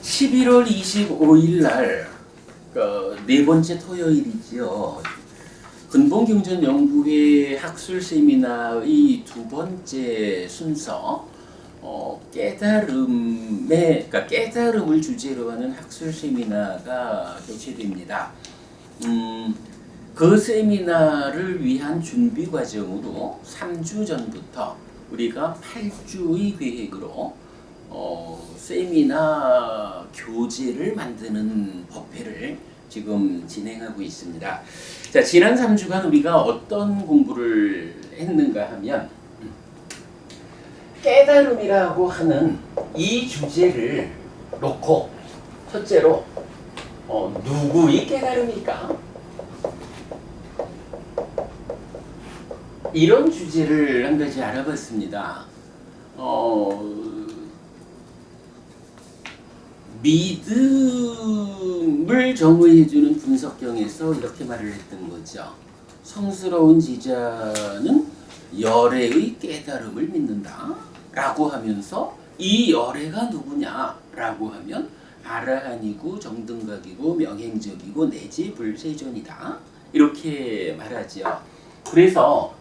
11월 25일 날, 네 번째 토요일이지요. 근본경전연구회 학술 세미나의 두 번째 순서, 그러니까 깨달음을 주제로 하는 학술 세미나가 개최됩니다. 그 세미나를 위한 준비 과정으로 3주 전부터 우리가 8주의 계획으로 세미나 교재를 만드는 법회를 지금 진행하고 있습니다. 자, 지난 3주간 우리가 어떤 공부를 했는가 하면 깨달음이라고 하는 이 주제를 놓고 첫째로 누구의 깨달음일까? 이런 주제를 한 가지 알아봤습니다. 믿음을 정의해주는 분석경에서 이렇게 말을 했던 거죠. 성스러운 지자는 열애의 깨달음을 믿는다 라고 하면서 이 열애가 누구냐라고 하면 아라한이고 정등각이고 명행적이고 내지 불세존이다 이렇게 말하죠. 그래서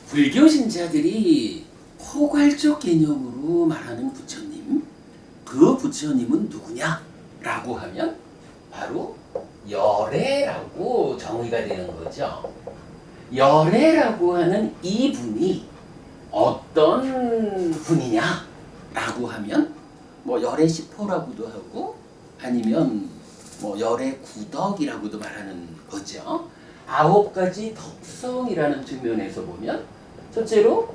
불교 신자들이 포괄적 개념으로 말하는 부처님, 그 부처님은 누구냐라고 하면 바로 열애라고 정의가 되는 거죠. 열애라고 하는 이 분이 어떤 분이냐라고 하면 뭐 열애 시포라고도 하고 아니면 뭐 열애 구덕이라고도 말하는 거죠. 9가지 덕성이라는 측면에서 보면 첫째로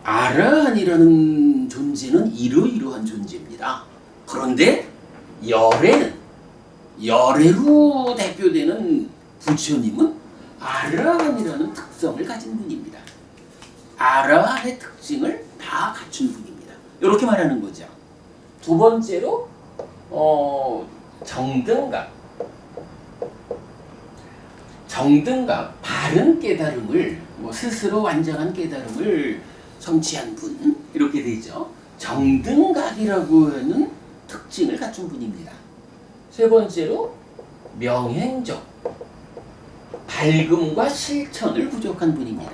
아라한이라는 존재는 이러이러한 존재입니다. 그런데 열애로 대표되는 부처님은 아라한이라는 특성을 가진 분입니다. 아라한의 특징을 다 갖춘 분입니다. 이렇게 말하는 거죠. 두 번째로 정등각 바른 깨달음을 스스로 완전한 깨달음을 성취한 분 이렇게 되죠. 정등각이라고 하는 특징을 갖춘 분입니다. 세 번째로 명행적 밝음과 실천을 부족한 분입니다.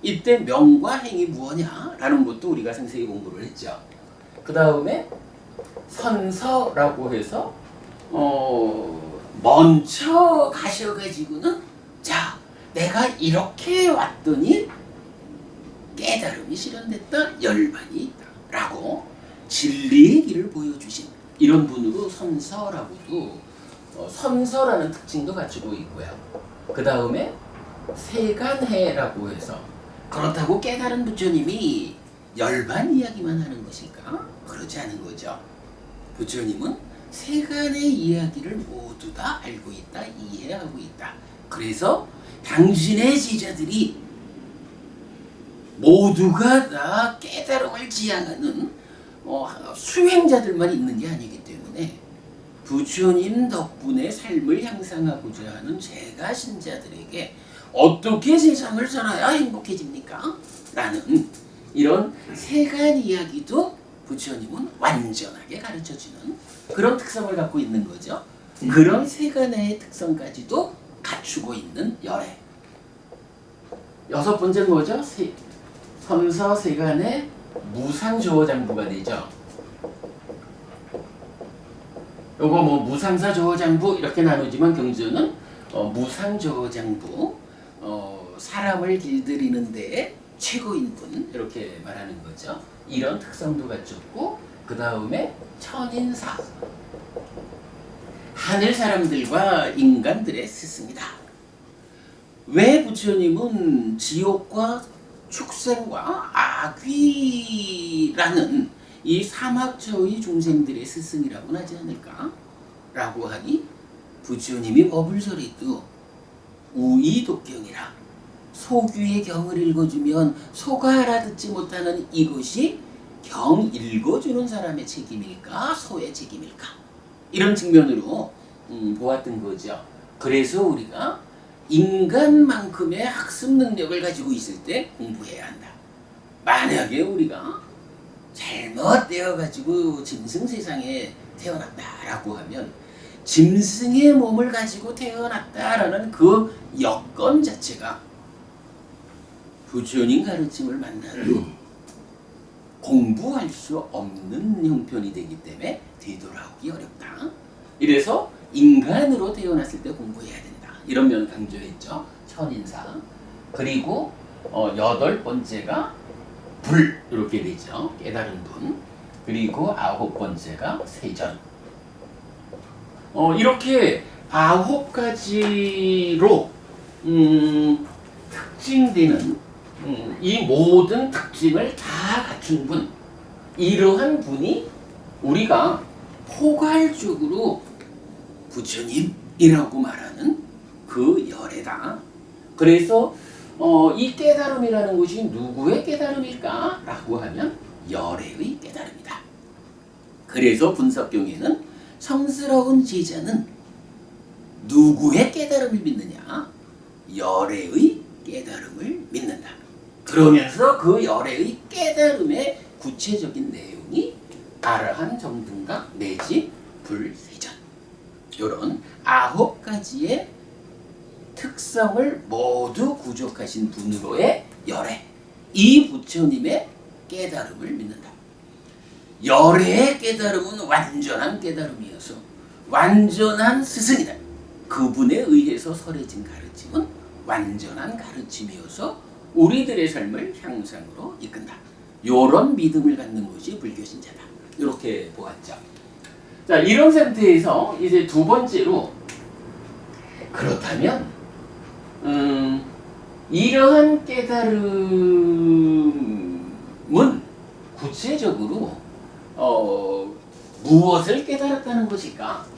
이때 명과 행이 무엇냐라는 것도 우리가 상세히 공부를 했죠. 그 다음에 선서라고 해서 먼저 가셔가지고는 자 내가 이렇게 왔더니 깨달음이 실현됐다 열반이 있다 라고 진리의 길을 보여주신 이런 분으로 선서라고도 선서라는 특징도 갖추고 있고요. 그 다음에 세간해라고 해서 그렇다고 깨달은 부처님이 열반 이야기만 하는 것일까? 그러지 않은 거죠. 부처님은 세간의 이야기를 모두 다 알고 있다, 이해하고 있다. 그래서 당신의 지자들이 모두가 다 깨달음을 지향하는 수행자들만 있는 게 아니기 때문에 부처님 덕분에 삶을 향상하고자 하는 제가 신자들에게 어떻게 세상을 살아야 행복해집니까? 라는 이런 세간 이야기도 부처님은 완전하게 가르쳐주는 그런 특성을 갖고 있는 거죠. 그런 세간의 특성까지도 갖추고 있는 열애. 여섯 번째는 뭐죠? 선서 세간의 무상조어장부가 되죠. 요거 무상사조어장부 이렇게 나누지만 경전은 무상조어장부 사람을 길들이는데 최고인 분 이렇게 말하는 거죠. 이런 특성도 갖췄고 그 다음에 천인사 하늘 사람들과 인간들의 스승이다. 왜 부처님은 지옥과 축생과 악귀라는 이 사막처의 중생들의 스승이라고는 하지 않을까? 라고 하니 부처님이 법을설해도 우이독경이라 소귀의 경을 읽어주면 소가 알아듣지 못하는 이것이 경 읽어주는 사람의 책임일까? 소의 책임일까? 이런 측면으로 보았던 거죠. 그래서 우리가 인간만큼의 학습 능력을 가지고 있을 때 공부해야 한다. 만약에 우리가 잘못되어가지고 짐승 세상에 태어났다라고 하면 짐승의 몸을 가지고 태어났다라는 그 여건 자체가 부처님 가르침을 만나도 공부할 수 없는 형편이 되기 때문에 되돌아오기 어렵다. 이래서 인간으로 태어났을 때 공부해야 된다. 이런 면 강조했죠. 천인사. 그리고 여덟 번째가 불 이렇게 되죠. 깨달은 분. 그리고 아홉 번째가 세전. 이렇게 아홉 가지로 특징되는 이 모든 특징을 다 갖춘 분, 이러한 분이 우리가 포괄적으로 부처님이라고 말하는 그 열애다. 그래서 이 깨달음이라는 것이 누구의 깨달음일까? 라고 하면 열애의 깨달음이다. 그래서 분석경에는 성스러운 제자는 누구의 깨달음을 믿느냐? 열애의 깨달음을 믿는다. 그러면서 그 열애의 깨달음의 구체적인 내용이 아라한 정등각 내지 불세전, 이런 아홉 가지의 특성을 모두 구족하신 분으로의 열애, 이 부처님의 깨달음을 믿는다. 열애의 깨달음은 완전한 깨달음이어서 완전한 스승이다. 그분에 의해서 설해진 가르침은 완전한 가르침이어서 우리들의 삶을 향상으로 이끈다. 이런 믿음을 갖는 것이 불교 신자다. 이렇게 보았죠. 자, 이런 상태에서 이제 두 번째로, 그렇다면 이러한 깨달음은 구체적으로 무엇을 깨달았다는 것일까?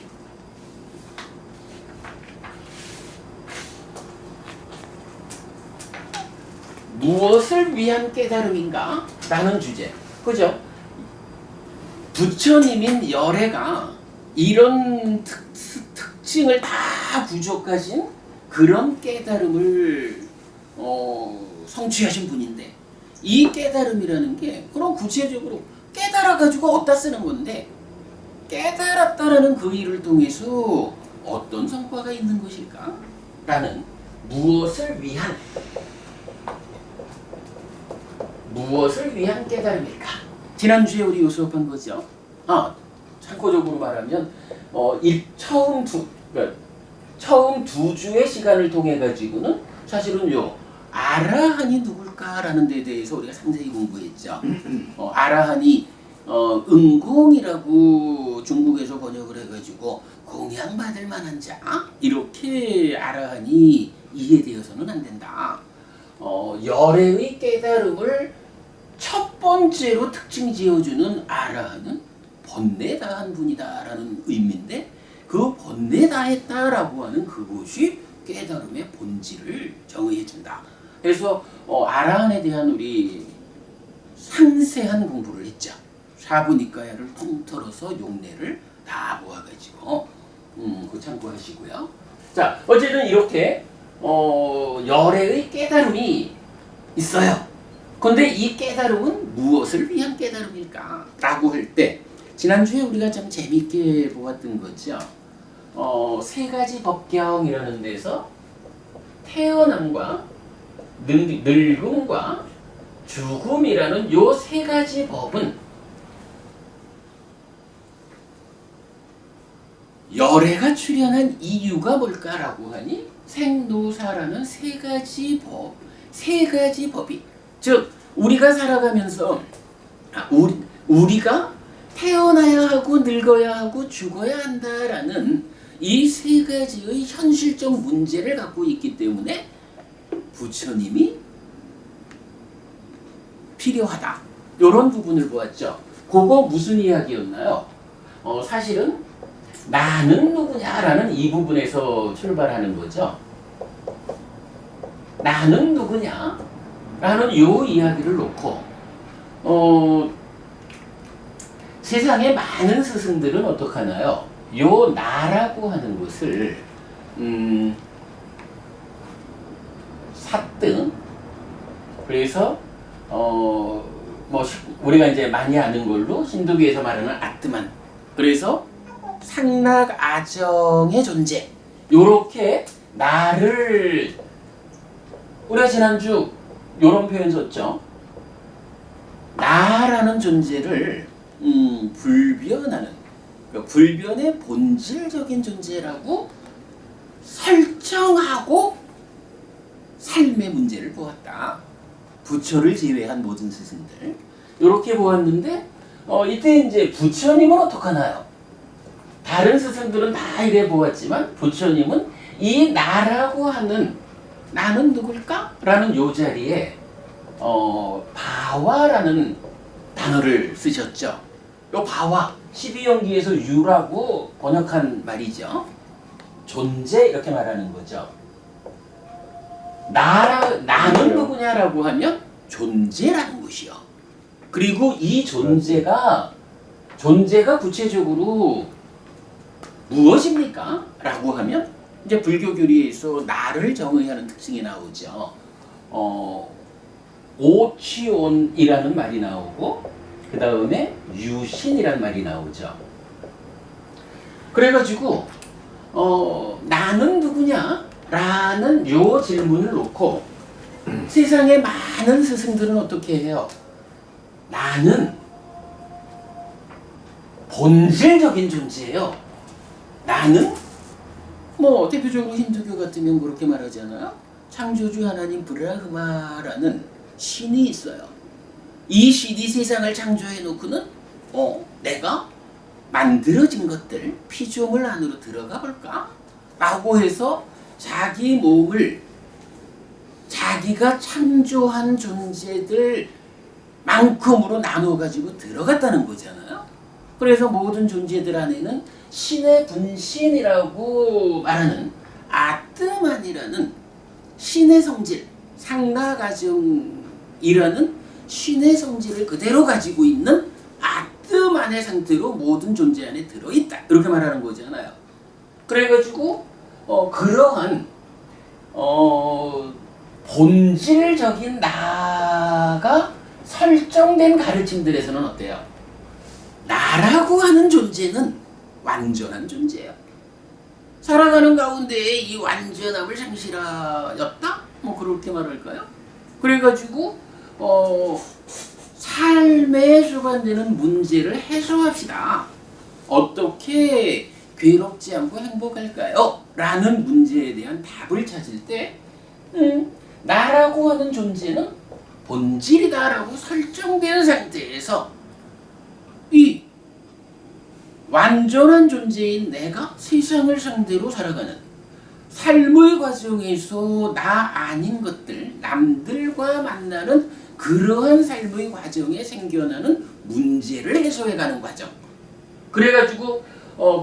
무엇을 위한 깨달음인가? 라는 주제. 그죠? 부처님인 열애가 이런 특징을 다 부족하신 그런 깨달음을 성취하신 분인데, 이 깨달음이라는 게 그럼 구체적으로 깨달아가지고 어디다 쓰는 건데, 깨달았다라는 그 일을 통해서 어떤 성과가 있는 것일까? 라는 무엇을 위한 깨달음일까? 지난주에 우리 수업한 거죠. 참고적으로 말하면 처음 두 주의 시간을 통해 가지고는 사실은 아라한이 누굴까라는 데에 대해서 우리가 상세히 공부했죠. 아라한이 응공이라고 중국에서 번역을 해가지고 공양받을 만한 자, 이렇게 아라한이 이해되어서는 안 된다. 열애의 깨달음을 첫 번째로 특징 지어주는 아라한은 번뇌다한 분이다라는 의미인데, 그 번뇌다했다라고 하는 그것이 깨달음의 본질을 정의해준다. 그래서 아라한에 대한 우리 상세한 공부를 했죠. 사부니까야를 통틀어서 용례를 다 모아가지고 그거 참고하시고요. 자, 어쨌든 이렇게 열애의 깨달음이 있어요. 그런데 이 깨달음은 무엇을 위한 깨달음일까? 라고 할 때 지난주에 우리가 참 재밌게 보았던 거죠. 세 가지 법경이라는 데서 태어남과 늙음과 죽음이라는 요 세 가지 법은 열애가 출현한 이유가 뭘까라고 하니 생로사라는 세 가지 법이, 즉 우리가 살아가면서 우리가 태어나야 하고 늙어야 하고 죽어야 한다라는 이 세 가지의 현실적 문제를 갖고 있기 때문에 부처님이 필요하다. 이런 부분을 보았죠. 그거 무슨 이야기였나요? 사실은 나는 누구냐라는 이 부분에서 출발하는 거죠. 나는 누구냐라는 요 이야기를 놓고 세상에 많은 스승들은 어떻게 하나요? 요 나라고 하는 것을 삿등, 그래서 뭐 우리가 이제 많이 아는 걸로 힌두교에서 말하는 아트만. 그래서 상락아정의 존재. 요렇게 나를 우리가 지난주 요런 표현 썼죠. 나라는 존재를 불변하는 그러니까 불변의 본질적인 존재라고 설정하고 삶의 문제를 보았다. 부처를 제외한 모든 스승들 이렇게 보았는데 이때 이제 부처님은 어떡하나요? 다른 스승들은 다 이래 보았지만 부처님은 이 나라고 하는 나는 누굴까? 라는 요 자리에 바와라는 단어를 쓰셨죠. 요 바와 12연기에서 유라고 번역한 말이죠. 존재 이렇게 말하는 거죠. 나는 누구냐라고 하면 존재라는 것이요. 그리고 이 존재가 구체적으로 무엇입니까? 라고 하면 이제 불교 교리에서 나를 정의하는 특징이 나오죠. 오치온이라는 말이 나오고 그 다음에 유신이라는 말이 나오죠. 그래가지고 나는 누구냐? 라는 요 질문을 놓고 세상의 많은 스승들은 어떻게 해요? 나는 본질적인 존재예요. 나는 뭐 대표적으로 힌두교 같으면 그렇게 말하잖아요. 창조주 하나님 브라흐마라는 신이 있어요. 이 신이 세상을 창조해 놓고는 내가 만들어진 것들 피조물 안으로 들어가 볼까? 라고 해서 자기 몸을 자기가 창조한 존재들 만큼으로 나눠가지고 들어갔다는 거잖아요. 그래서 모든 존재들 안에는 신의 분신이라고 말하는 아트만이라는 신의 성질, 상락아정이라는 신의 성질을 그대로 가지고 있는 아트만의 상태로 모든 존재 안에 들어있다. 이렇게 말하는 거잖아요. 그래가지고 그러한 본질적인 나가 설정된 가르침들에서는 어때요? 나라고 하는 존재는 완전한 존재예요. 살아가는 가운데 이 완전함을 상실하였다? 뭐 그렇게 말할까요? 그래가지고 삶에 수반되는 문제를 해소합시다. 어떻게 괴롭지 않고 행복할까요? 라는 문제에 대한 답을 찾을 때 나라고 하는 존재는 본질이다라고 설정된 상태에서 이 완전한 존재인 내가 세상을 상대로 살아가는 삶의 과정에서 나 아닌 것들, 남들과 만나는 그러한 삶의 과정에 생겨나는 문제를 해소해가는 과정. 그래가지고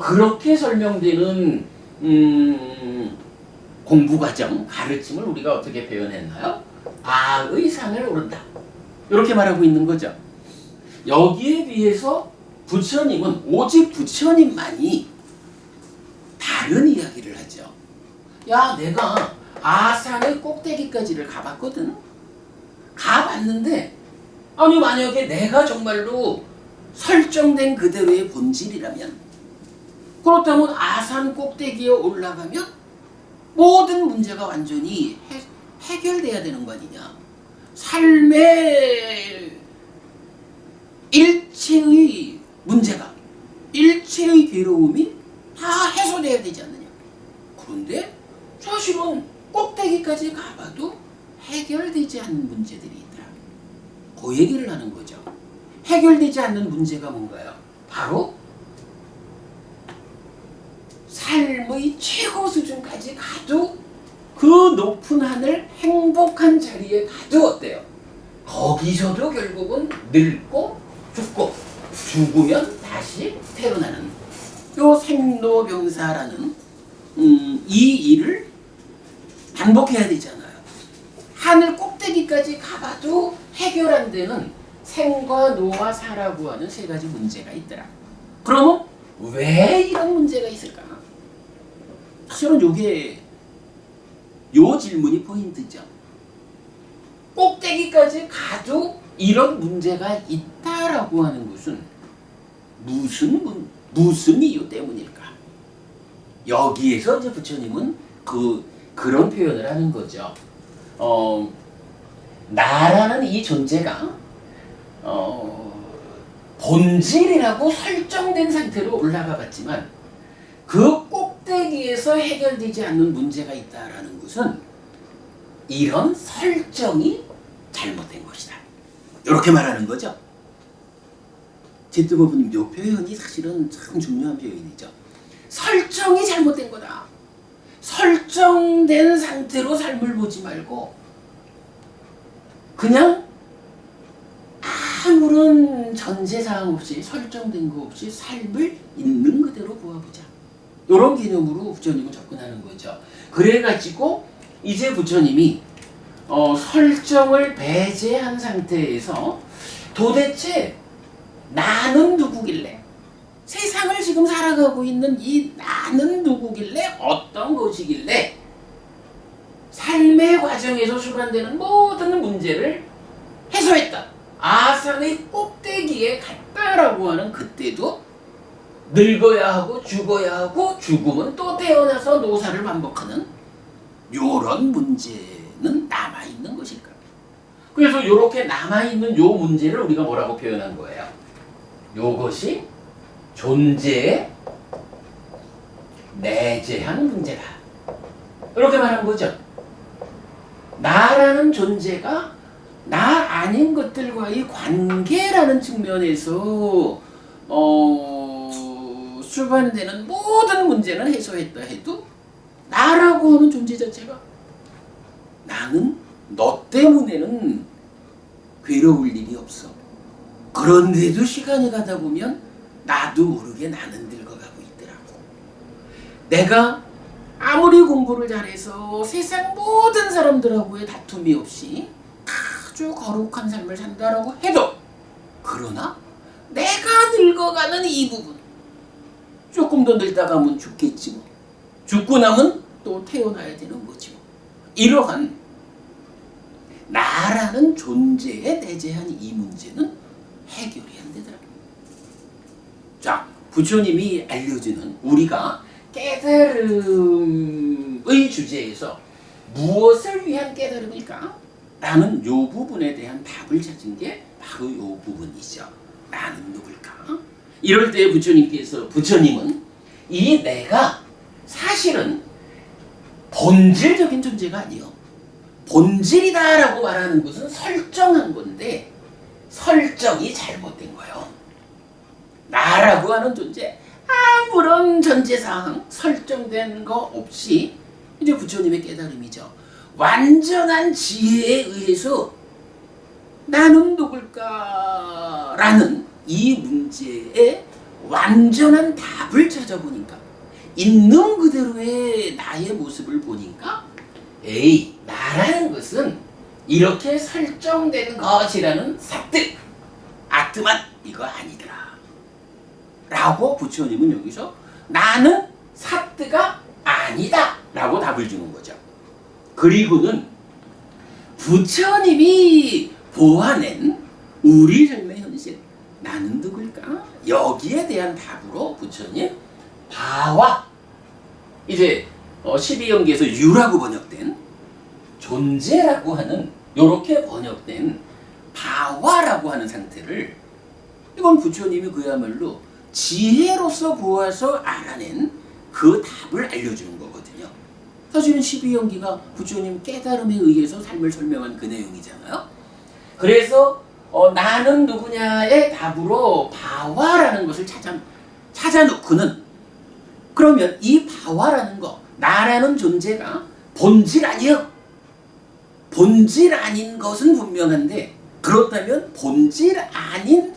그렇게 설명되는 공부 과정, 가르침을 우리가 어떻게 표현했나요? 아의 산을 오른다. 이렇게 말하고 있는 거죠. 여기에 비해서 부처님은 오직 부처님만이 다른 이야기를 하죠. 야, 내가 아산의 꼭대기까지를 가봤거든. 가봤는데 아니 만약에 내가 정말로 설정된 그대로의 본질이라면 그렇다면 아산 꼭대기에 올라가면 모든 문제가 완전히 해결돼야 되는 거 아니냐. 삶의 일체의 문제가 일체의 괴로움이 다 해소돼야 되지 않느냐. 그런데 사실은 꼭대기까지 가봐도 해결되지 않는 문제들이 있더라. 그 얘기를 하는 거죠. 해결되지 않는 문제가 뭔가요? 바로 삶의 최고 수준까지 가도 그 높은 하늘 행복한 자리에 가도 어때요? 거기서도 결국은 늙고 죽고 죽으면 다시 태어나는 요 생로병사라는 이 일을 반복해야 되잖아요. 하늘 꼭대기까지 가봐도 해결 안 되는 생과 노와 사라고 하는 세 가지 문제가 있더라. 그러면 왜 이런 문제가 있을까? 사실은 요게 요 질문이 포인트죠. 꼭대기까지 가도 이런 문제가 있다라고 하는 것은 무슨 이유 때문일까? 여기에서 이제 부처님은 그런 표현을 하는 거죠. 나라는 이 존재가 본질이라고 설정된 상태로 올라가 봤지만 그 꼭대기에서 해결되지 않는 문제가 있다라는 것은 이런 설정이 잘못된 것이다. 이렇게 말하는 거죠. 제뜨거부님 이 표현이 사실은 참 중요한 표현이죠. 설정이 잘못된 거다. 설정된 상태로 삶을 보지 말고 그냥 아무런 전제사항 없이 설정된 거 없이 삶을 있는 그대로 보아보자. 이런 개념으로 부처님은 접근하는 거죠. 그래가지고 이제 부처님이 설정을 배제한 상태에서 도대체 나는 누구길래, 세상을 지금 살아가고 있는 이 나는 누구길래, 어떤 것이길래 삶의 과정에서 수반되는 모든 문제를 해소했다. 아산의 꼭대기에 갔다라고 하는 그때도 늙어야 하고 죽어야 하고 죽으면 또 태어나서 노사를 반복하는 요런 문제는 남아있는 것일까? 그래서 요렇게 남아있는 요 문제를 우리가 뭐라고 표현한 거예요? 요것이 존재의 내재한 문제다. 이렇게 말한 거죠. 나라는 존재가 나 아닌 것들과의 관계라는 측면에서 수반되는 모든 문제는 해소했다 해도 나라고 하는 존재 자체가 나는 너 때문에는 괴로울 일이 없어. 그런데도 시간이 가다 보면 나도 모르게 나는 늙어가고 있더라고. 내가 아무리 공부를 잘해서 세상 모든 사람들하고의 다툼이 없이 아주 거룩한 삶을 산다라고 해도 그러나 내가 늙어가는 이 부분 조금 더 늙다가면 죽겠지 뭐. 죽고 나면 또 태어나야 되는 거지 뭐. 이러한 나라는 존재에 내재한 이 문제는 해결이 안 되더라고요. 자, 부처님이 알려주는 우리가 깨달음의 주제에서 무엇을 위한 깨달음일까? 라는 요 부분에 대한 답을 찾은 게 바로 요 부분이죠. 나는 누굴까? 이럴 때 부처님은 이 내가 사실은 본질적인 존재가 아니요. 본질이다라고 말하는 것은 설정한 건데 설정이 잘못된 거예요. 나라고 하는 존재 아무런 전제사항 설정된 거 없이 이제 부처님의 깨달음이죠. 완전한 지혜에 의해서 나는 누굴까? 라는 이 문제에 완전한 답을 찾아보니까 있는 그대로의 나의 모습을 보니까 에이, 나라는 것은 이렇게 설정된 것이라는 삽득, 아트만 이거 아니더라 라고 부처님은 여기서 나는 삽득가 아니다 라고 답을 주는 거죠. 그리고는 부처님이 보아낸 우리 삶의 현실 나는 누굴까? 여기에 대한 답으로 부처님 바와 이제 12연계에서 유라고 번역된 존재라고 하는 요렇게 번역된 바와라고 하는 상태를 이건 부처님이 그야말로 지혜로서 보아서 알아낸 그 답을 알려주는 거거든요. 사실은 12연기가 부처님 깨달음에 의해서 삶을 설명한 그 내용이잖아요. 그래서 나는 누구냐의 답으로 바와라는 것을 찾아놓고는 그러면 이 바와라는 거 나라는 존재가 본질 아니요. 본질 아닌 것은 분명한데 그렇다면 본질 아닌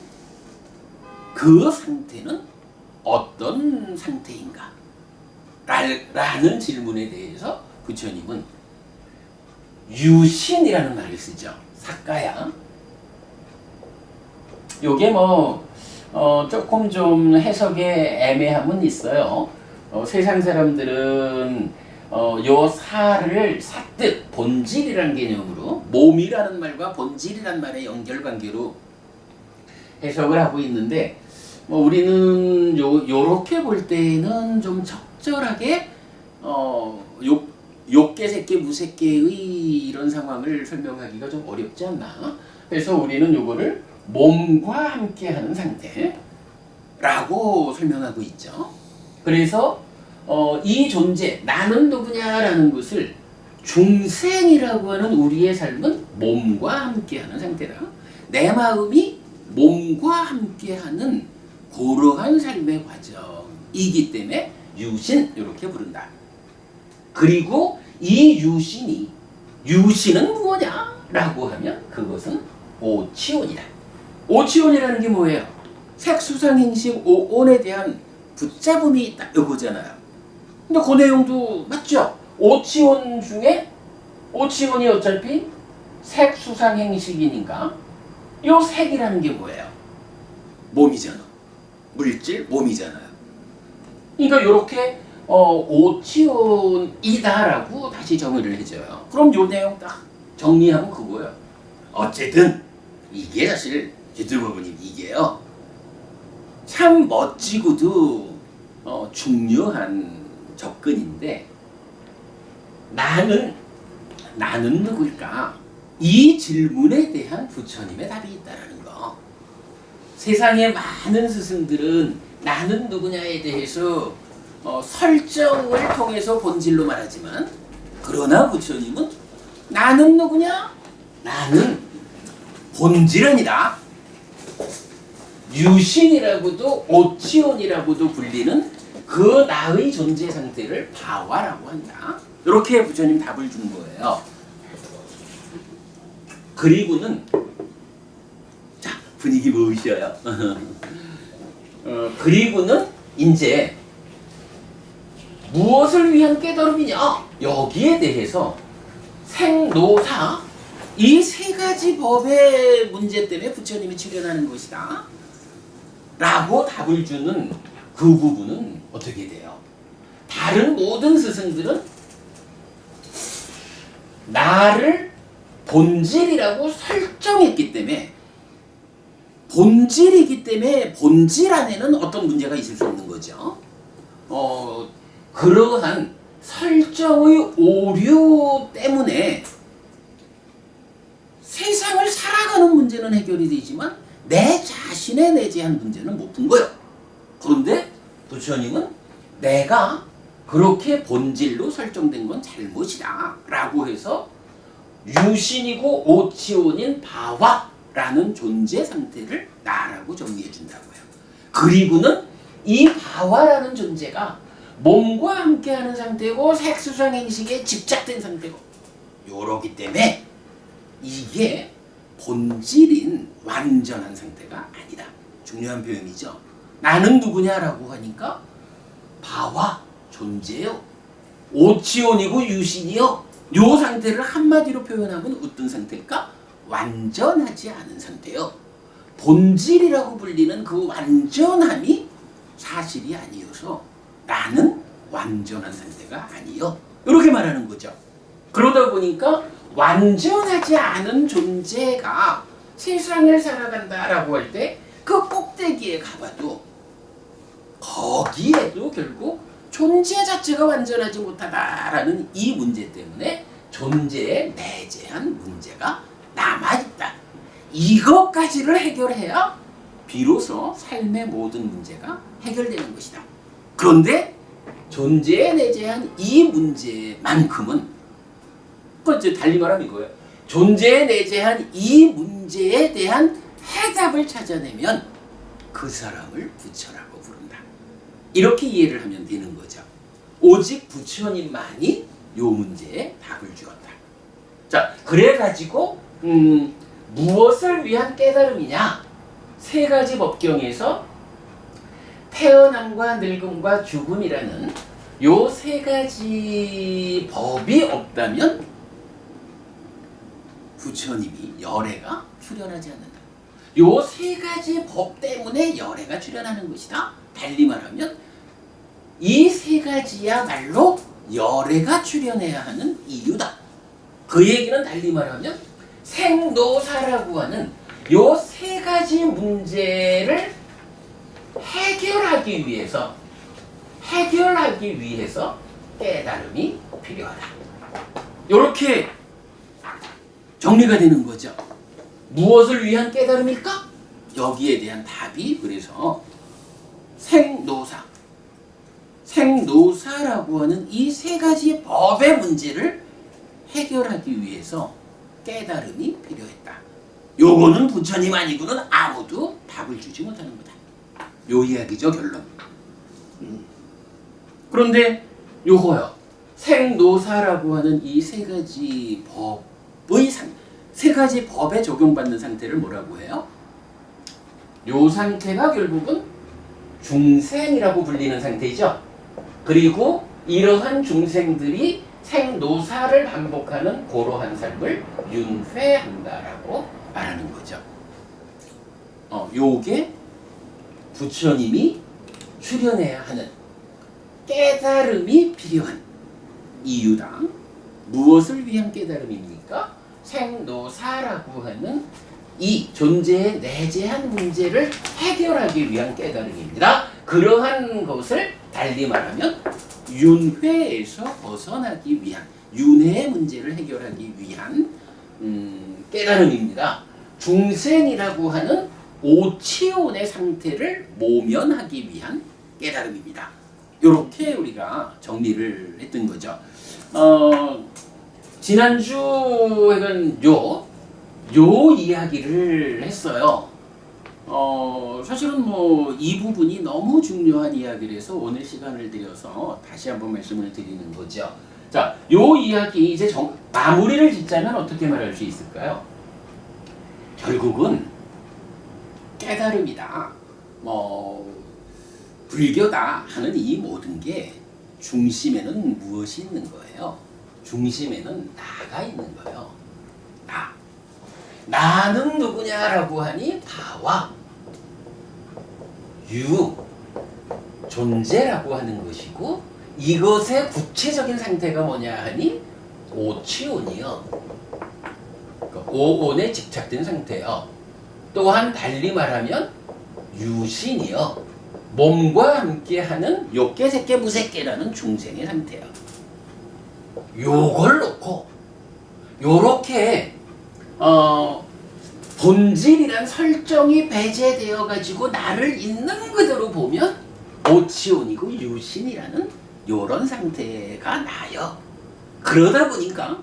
그 상태는 어떤 상태인가? 라는 질문에 대해서 부처님은 유신이라는 말을 쓰죠. 사가야. 요게 조금 좀 해석에 애매함은 있어요. 세상 사람들은 요 사를 사뜻 본질이라는 개념으로 몸이라는 말과 본질이라는 말의 연결관계로 해석을 하고 있는데 우리는 요렇게 볼 때는 좀 적절하게 욕계, 색계, 무색계의 이런 상황을 설명하기가 좀 어렵지 않나. 그래서 우리는 요거를 몸과 함께하는 상태라고 설명하고 있죠. 그래서 이 존재, 나는 누구냐라는 것을 중생이라고 하는 우리의 삶은 몸과 함께하는 상태다. 내 마음이 몸과 함께하는 그러한 삶의 과정이기 때문에 유신 이렇게 부른다. 그리고 이 유신은 뭐냐라고 하면 그것은 오치온이다. 오치온이라는 게 뭐예요? 색수상행식 오온에 대한 붙잡음이 딱 이거잖아요. 근데 그 내용도 맞죠? 오치온 중에 오치온이 어차피 색수상행식이니까 요 색이라는 게 뭐예요? 몸이잖아. 물질 몸이잖아요. 그러니까 이렇게 오치온이다라고 다시 정의를 해줘요. 그럼 요 내용 딱 정리하면 그거예요. 어쨌든 이게 사실 유튜버분님 이게요. 참 멋지고도 중요한 접근인데 나는 누굴까? 이 질문에 대한 부처님의 답이 있다라는 거. 세상의 많은 스승들은 나는 누구냐에 대해서 설정을 통해서 본질로 말하지만 그러나 부처님은 나는 누구냐? 나는 본질은이다. 유신이라고도 오치온이라고도 불리는 그 나의 존재 상태를 바와라고 한다. 이렇게 부처님 답을 준 거예요. 그리고는 자 분위기 보이셔요. 그리고는 이제 무엇을 위한 깨달음이냐? 여기에 대해서 생노사 이 세 가지 법의 문제 때문에 부처님이 출현하는 것이다. 라고 답을 주는 그 부분은 어떻게 돼요? 다른 모든 스승들은 나를 본질이라고 설정했기 때문에 본질이기 때문에 본질 안에는 어떤 문제가 있을 수 없는 거죠. 그러한 설정의 오류 때문에 세상을 살아가는 문제는 해결이 되지만 내 자신에 내재한 문제는 못 푼 거예요. 그런데 부처님은 내가 그렇게 본질로 설정된 건 잘못이다 라고 해서 유신이고 오치온인 바와라는 존재 상태를 나라고 정리해 준다고요. 그리고는 이 바와라는 존재가 몸과 함께하는 상태고 색수상행식에 집착된 상태고 요러기 때문에 이게 본질인 완전한 상태가 아니다. 중요한 표현이죠. 나는 누구냐라고 하니까 바와 존재요. 오치온이고 유신이요. 요 상태를 한마디로 표현하면 어떤 상태일까? 완전하지 않은 상태요. 본질이라고 불리는 그 완전함이 사실이 아니어서 나는 완전한 상태가 아니요. 이렇게 말하는 거죠. 그러다 보니까 완전하지 않은 존재가 세상을 살아간다라고 할 때 그 꼭대기에 가봐도 거기에도 결국 존재 자체가 완전하지 못하다라는 이 문제 때문에 존재에 내재한 문제가 남아있다. 이것까지를 해결해야 비로소 삶의 모든 문제가 해결되는 것이다. 그런데 존재에 내재한 이 문제만큼은 그건 달리 말하면 이거예요. 존재에 내재한 이 문제에 대한 해답을 찾아내면 그 사람을 부처라고 부른다. 이렇게 이해를 하면 되는 거죠. 오직 부처님만이 요 문제에 답을 주었다. 자, 그래가지고 무엇을 위한 깨달음이냐? 세 가지 법경에서 태어남과 늙음과 죽음이라는 요 세 가지 법이 없다면 부처님이 열애가 출현하지 않는다. 요 세 가지 법 때문에 열애가 출현하는 것이다. 달리 말하면 이 세 가지야말로 열애가 출현해야 하는 이유다. 그 얘기는 달리 말하면 생노사라고 하는 요 세 가지 문제를 해결하기 위해서 깨달음이 필요하다. 이렇게 정리가 되는 거죠. 무엇을 위한 깨달음일까? 여기에 대한 답이 그래서 생노사라고 하는 이 세 가지 법의 문제를 해결하기 위해서 깨달음이 필요했다. 요거는 부처님 아니고는 아무도 답을 주지 못하는 거다. 요 이야기죠, 결론. 그런데 요거요. 생노사라고 하는 이 세 가지 세 가지 법에 적용받는 상태를 뭐라고 해요? 요 상태가 결국은 중생이라고 불리는 상태이죠. 그리고 이러한 중생들이 생노사를 반복하는 고로한 삶을 윤회한다라고 말하는 거죠. 요게 부처님이 출현해야 하는 깨달음이 필요한 이유다. 무엇을 위한 깨달음입니까? 생노사라고 하는 이 존재의 내재한 문제를 해결하기 위한 깨달음입니다. 그러한 것을 달리 말하면 윤회에서 벗어나기 위한, 윤회의 문제를 해결하기 위한 깨달음입니다. 중생이라고 하는 오치온의 상태를 모면하기 위한 깨달음입니다. 이렇게 우리가 정리를 했던 거죠. 지난주에는 요 이야기를 했어요. 사실은 이 부분이 너무 중요한 이야기를 해서 오늘 시간을 들여서 다시 한번 말씀을 드리는 거죠. 자, 요 이야기 이제 마무리를 짓자면 어떻게 말할 수 있을까요? 결국은 깨달음이다, 불교다 하는 이 모든 게 중심에는 무엇이 있는 거예요? 중심에는 나가 있는 거예요. 나는 누구냐라고 하니 다와 유, 존재라고 하는 것이고, 이것의 구체적인 상태가 뭐냐 하니 오치온이요. 그러니까 오온에 집착된 상태요. 또한 달리 말하면 유신이요. 몸과 함께하는 욕계, 색계, 무색계라는 중생의 상태요. 요걸 놓고 요렇게 본질이란 설정이 배제되어 가지고 나를 있는 그대로 보면 오치온이고 유신이라는 요런 상태가 나요. 그러다 보니까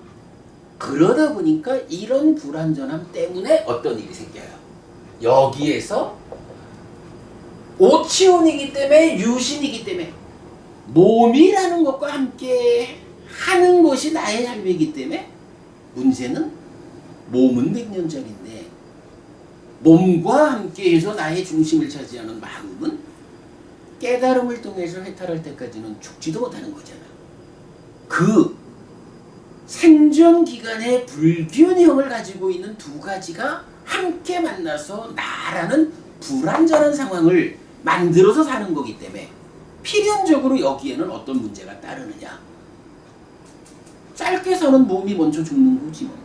이런 불완전함 때문에 어떤 일이 생겨요. 여기에서 오치온이기 때문에, 유신이기 때문에, 몸이라는 것과 함께 하는 것이 나의 삶이기 때문에, 문제는 몸은 100년짜리인데 몸과 함께해서 나의 중심을 차지하는 마음은 깨달음을 통해서 해탈할 때까지는 죽지도 못하는 거잖아. 그 생전 기간의 불균형을 가지고 있는 두 가지가 함께 만나서 나라는 불완전한 상황을 만들어서 사는 거기 때문에 필연적으로 여기에는 어떤 문제가 따르느냐. 짧게 사는 몸이 먼저 죽는 거지 뭐.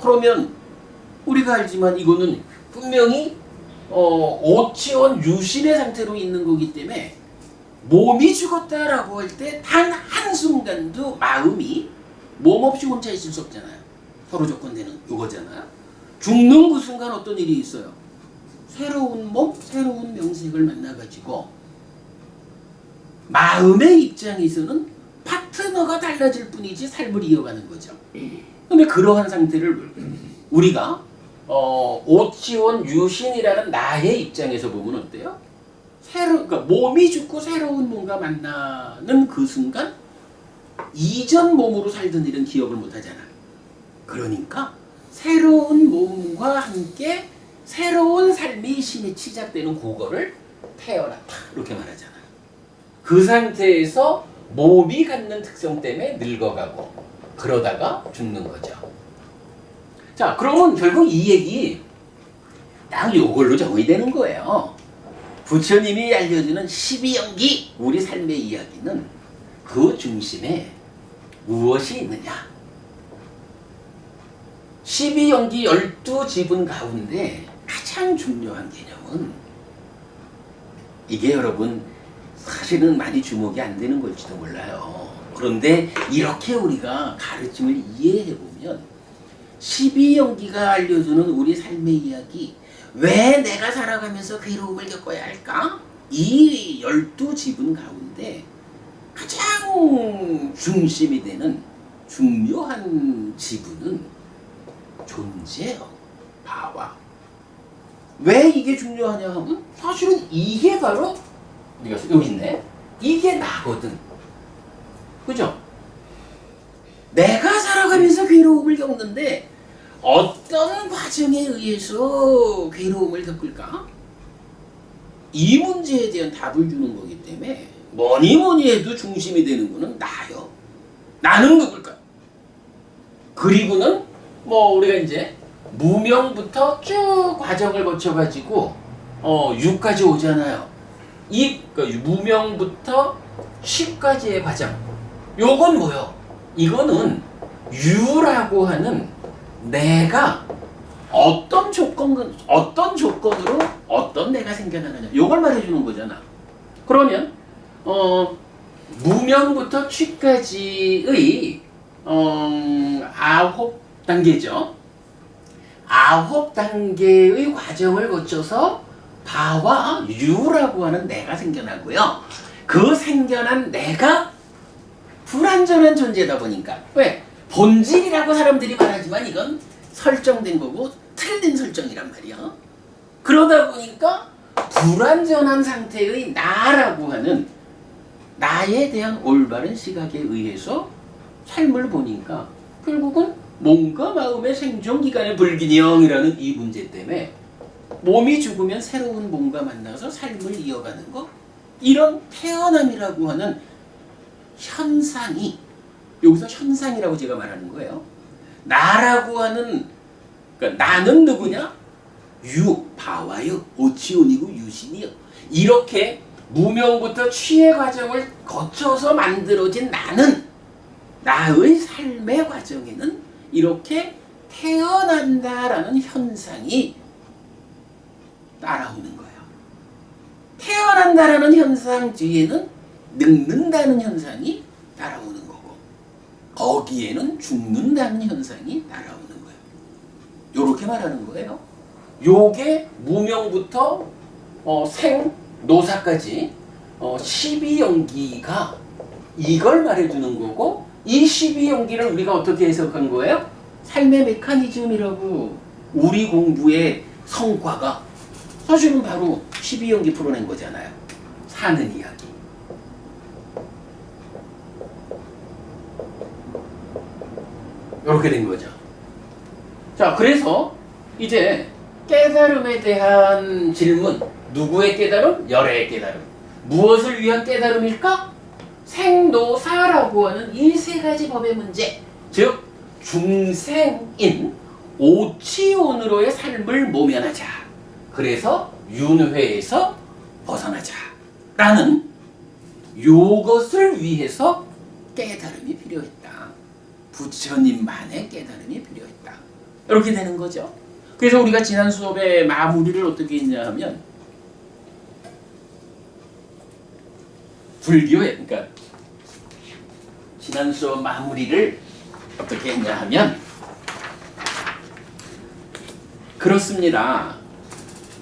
그러면 우리가 알지만 이거는 분명히 오치온 유신의 상태로 있는 거기 때문에 몸이 죽었다라고 할 때 단 한순간도 마음이 몸 없이 혼자 있을 수 없잖아요. 서로 조건되는 요거잖아요. 죽는 그 순간 어떤 일이 있어요? 새로운 몸, 새로운 명색을 만나가지고 마음의 입장에서는 파트너가 달라질 뿐이지 삶을 이어가는 거죠. 근데 그러한 상태를 우리가 오치온 유신이라는 나의 입장에서 보면 어때요? 그러니까 몸이 죽고 새로운 몸과 만나는 그 순간 이전 몸으로 살던 일은 기억을 못 하잖아. 그러니까 새로운 몸과 함께 새로운 삶이 시작되는 그거를 태어났다 이렇게 말하잖아. 그 상태에서 몸이 갖는 특성 때문에 늙어가고 그러다가 죽는 거죠. 자, 그러면 결국 이 얘기 딱 요걸로 정의되는 거예요. 부처님이 알려주는 12연기 우리 삶의 이야기는 그 중심에 무엇이 있느냐? 12연기 12지분 가운데 가장 중요한 개념은 이게 여러분 사실은 많이 주목이 안 되는 걸지도 몰라요. 그런데 이렇게 우리가 가르침을 이해해보면 12연기가 알려주는 우리 삶의 이야기, 왜 내가 살아가면서 괴로움을 겪어야 할까? 이 12지분 가운데 가장 중심이 되는 중요한 지분은 존재요. 바와. 왜 이게 중요하냐 하면 사실은 이게 바로 여기 있네. 이게 나거든. 그죠? 내가 살아가면서 괴로움을 겪는데 어떤 과정에 의해서 괴로움을 겪을까? 이 문제에 대한 답을 주는 거기 때문에 뭐니 해도 중심이 되는 거는 나요. 나는 누굴까? 그리고는 우리가 이제 무명부터 쭉 과정을 거쳐가지고 유까지 오잖아요. 그러니까 무명부터 쉬까지의 과정. 요건 뭐요? 이거는 유라고 하는 내가 어떤 조건으로 어떤 내가 생겨나느냐. 요걸 말해주는 거잖아. 그러면 무명부터 취까지의 9단계죠. 9단계의 과정을 거쳐서 바와 유라고 하는 내가 생겨나고요. 그 생겨난 내가 불완전한 존재다 보니까, 왜? 본질이라고 사람들이 말하지만 이건 설정된 거고 틀린 설정이란 말이야. 그러다 보니까 불완전한 상태의 나라고 하는 나에 대한 올바른 시각에 의해서 삶을 보니까 결국은 몸과 마음의 생존기간의 불균형이라는 이 문제 때문에 몸이 죽으면 새로운 몸과 만나서 삶을 이어가는 거, 이런 태어남이라고 하는 현상이, 여기서 현상이라고 제가 말하는 거예요. 나라고 하는, 그러니까 나는 누구냐? 바와요. 오치온이고 유신이요. 이렇게 무명부터 취의 과정을 거쳐서 만들어진 나의 삶의 과정에는 이렇게 태어난다라는 현상이 따라오는 거예요. 태어난다라는 현상 뒤에는 늙는다는 현상이 따라오는 거고, 거기에는 죽는다는 현상이 따라오는 거예요. 요렇게 말하는 거예요. 요게 무명부터 생노사까지 12연기가 이걸 말해주는 거고, 이 12연기를 우리가 어떻게 해석한 거예요? 삶의 메커니즘이라고. 우리 공부의 성과가 사실은 바로 12연기 풀어낸 거잖아요. 사는 이야기. 이렇게 된 거죠. 자, 그래서 이제 깨달음에 대한 질문. 누구의 깨달음? 열의 깨달음. 무엇을 위한 깨달음일까? 생노사라고 하는 이 세 가지 법의 문제. 즉 중생인 오치온으로의 삶을 모면하자. 그래서 윤회에서 벗어나자 라는 요것을 위해서 깨달음이 필요했다. 부처님만의 깨달음이 필요했다. 이렇게 되는 거죠. 그래서 우리가 지난 수업의 마무리를 어떻게 했냐 하면, 불교의, 그러니까 지난 수업 마무리를 어떻게 했냐 하면 그렇습니다.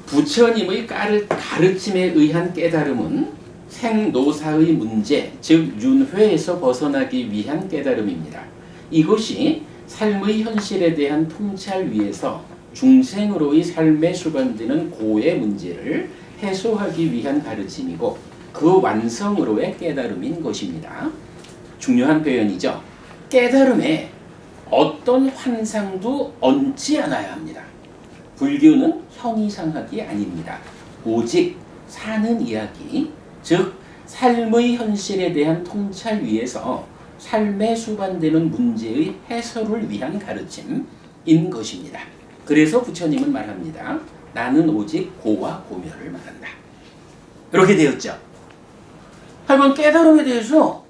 부처님의 가르침에 의한 깨달음은 생노사의 문제, 즉 윤회에서 벗어나기 위한 깨달음입니다. 이것이 삶의 현실에 대한 통찰 위에서 중생으로의 삶에 수반되는 고의 문제를 해소하기 위한 가르침이고, 그 완성으로의 깨달음인 것입니다. 중요한 표현이죠. 깨달음에 어떤 환상도 얹지 않아야 합니다. 불교는 형이상학이 아닙니다. 오직 사는 이야기, 즉 삶의 현실에 대한 통찰 위에서 삶에 수반되는 문제의 해소를 위한 가르침인 것입니다. 그래서 부처님은 말합니다. 나는 오직 고와 고멸을 말한다. 이렇게 되었죠. 하여간 깨달음에 대해서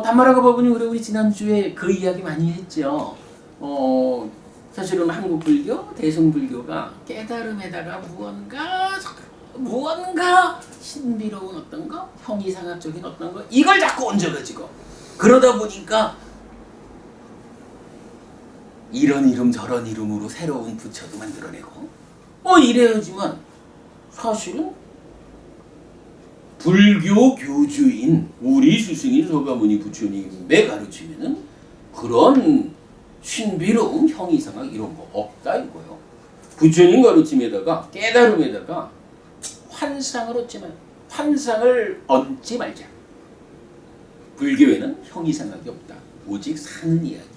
단말하고 법은이 우리 지난주에 그 이야기 많이 했죠. 사실은 한국 불교, 대승 불교가 깨달음에다가 무언가 신비로운 어떤 거, 형이상학적인 어떤 거 이걸 자꾸 얹어가지고 그러다 보니까 이런 이름 저런 이름으로 새로운 부처도 만들어내고 이래야지만 사실은 불교 교주인 우리 스승인 서가모니 부처님의 가르침에는 그런 신비로운 형이상학 이런 거 없다 이거요. 부처님 가르침에다가 깨달음에다가 환상을 얹지 말자. 불교에는 형이상학이 없다. 오직 사는 이야기.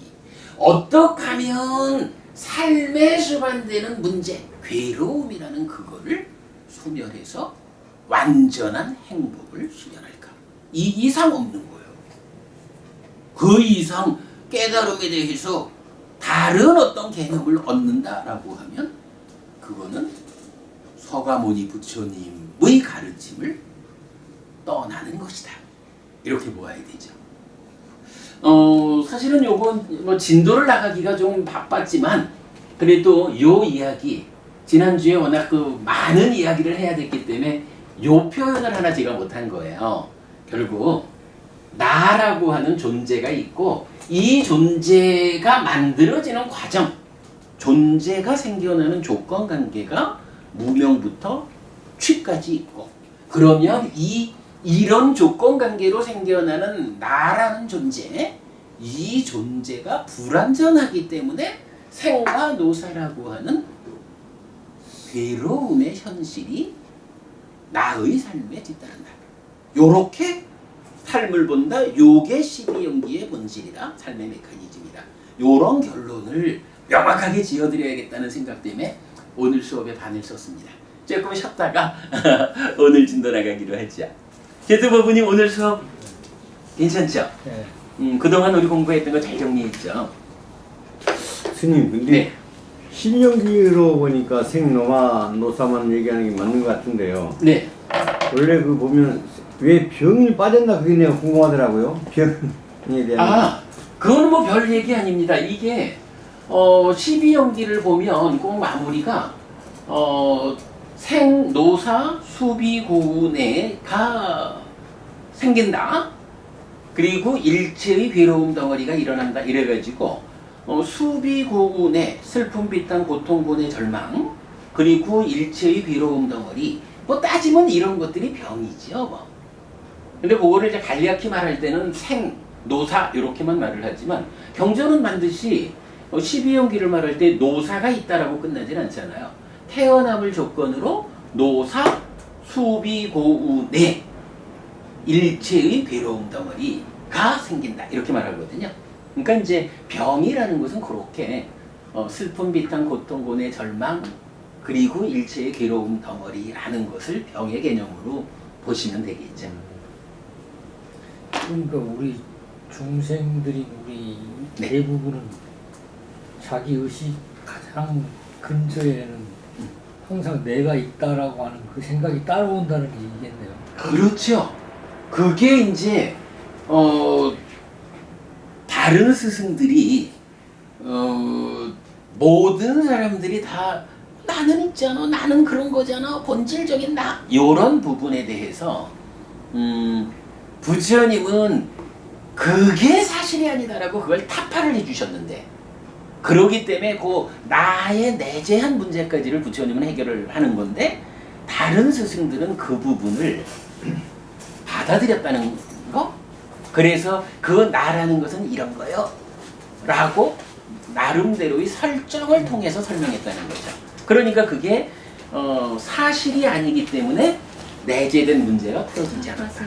어떻게 하면 삶에 수반되는 문제, 괴로움이라는 그거를 소멸해서 완전한 행복을 실현할까? 이 이상 없는 거예요. 그 이상 깨달음에 대해서 다른 어떤 개념을 얻는다라고 하면 그거는 서가모니 부처님의 가르침을 떠나는 것이다. 이렇게 보아야 되죠. 사실은 요건 진도를 나가기가 좀 바빴지만 그래도 요 이야기 지난주에 워낙 그 많은 이야기를 해야 됐기 때문에 요 표현을 하나 제가 못한 거예요. 결국 나라고 하는 존재가 있고 이 존재가 만들어지는 과정, 존재가 생겨나는 조건관계가 무명부터 취까지 있고 그러면 이런 조건관계로 생겨나는 나라는 존재, 이 존재가 불완전하기 때문에 생과 노사라고 하는 괴로움의 현실이 나의 삶에 뒤따른다. 요렇게 삶을 본다. 요게 12연기의 본질이다. 삶의 메커니즘이다. 요런 결론을 명확하게 지어드려야겠다는 생각 때문에 오늘 수업에 반을 썼습니다. 조금 쉬었다가 오늘 진도 나가기로 했죠. 제도법은이 오늘 수업 괜찮죠? 네. 그동안 우리 공부했던 거 잘 정리했죠? 스님, 근데 네. 12연기로 보니까 생노마 노사만 얘기하는 게 맞는 것 같은데요. 네. 원래 그 보면 왜 병이 빠졌나 그게 내가 궁금하더라고요. 병에 대한. 그건 뭐 별 얘기 아닙니다. 이게 12연기를 보면 꼭 마무리가 생, 노사, 수비, 고운해가 생긴다. 그리고 일체의 괴로움 덩어리가 일어난다. 이래가지고 수비, 고운해, 슬픔, 비탄, 고통, 고뇌, 절망 그리고 일체의 괴로움 덩어리 뭐 따지면 이런 것들이 병이죠. 뭐. 근데 그거를 이제 간략히 말할 때는 생, 노사 이렇게만 말을 하지만 경전은 반드시 12연기를 말할 때 노사가 있다라고 끝나진 않잖아요. 태어남을 조건으로 노사, 수비, 고운해 일체의 괴로움 덩어리가 생긴다 이렇게 말하거든요. 그러니까 이제 병이라는 것은 그렇게 슬픔, 비탄, 고통, 고뇌, 절망 그리고 일체의 괴로움 덩어리라는 것을 병의 개념으로 보시면 되겠죠. 그러니까 우리 중생들인 우리 네. 대부분은 자기 의식 가장 근처에는 항상 내가 있다라고 하는 그 생각이 따라온다는 얘기겠네요. 그렇죠. 그게 이제 다른 스승들이 모든 사람들이 다 나는 있잖아, 나는 그런 거잖아, 본질적인 나 이런 부분에 대해서 부처님은 그게 사실이 아니다라고 그걸 타파를 해주셨는데 그러기 때문에 그 나의 내재한 문제까지를 부처님은 해결을 하는 건데 다른 스승들은 그 부분을 받아들였다는 거. 그래서 그 나라는 것은 이런 거요 라고 나름대로의 설정을 통해서 설명했다는 거죠. 그러니까 그게 사실이 아니기 때문에 내재된 문제가 풀어지지 않았다.